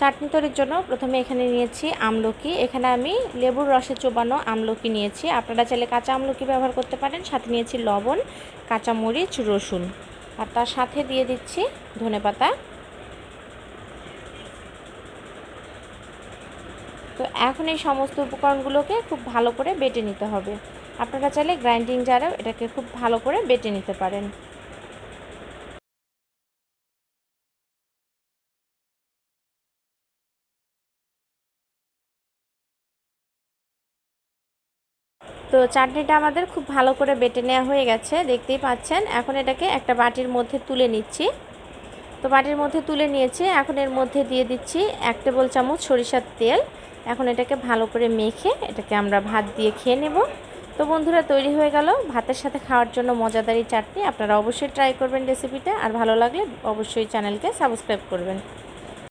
চাটনি তৈরির জন্য প্রথমে এখানে নিয়েছি আমলকি। এখানে আমি লেবুর রসে চোবানো আমলকি নিয়েছি, আপনারা চাইলে কাঁচা আমলকি ব্যবহার করতে পারেন। সাথে নিয়েছি লবণ, কাঁচামরিচ, রসুন, আর তার সাথে দিয়ে দিচ্ছি ধনেপাতা। তো এখন এই সমস্ত উপকরণগুলোকে খুব ভালো করে বেটে নিতে হবে। আপনারা চাইলে গ্রাইন্ডিং জারেও এটাকে খুব ভালো করে বেটে নিতে পারেন। তো চাটনিটা আমাদের খুব ভালো করে বেটে নেওয়া হয়ে গেছে, দেখতেই পাচ্ছেন। এখন এটাকে একটা বাটির মধ্যে তুলে নিচ্ছি। তো বাটির মধ্যে তুলে নিয়েছি। এখন এর মধ্যে দিয়ে দিচ্ছি 1 টেবিল চামচ সরিষার তেল। এখন এটাকে ভালো করে মেখে এটাকে আমরা ভাত দিয়ে খেয়ে নেব। তো বন্ধুরা, তৈরি হয়ে গেল ভাতের সাথে খাওয়ার জন্য মজাদার এই চাটনি। আপনারা অবশ্যই ট্রাই করবেন রেসিপিটা, আর ভালো লাগলে অবশ্যই চ্যানেলকে সাবস্ক্রাইব করবেন।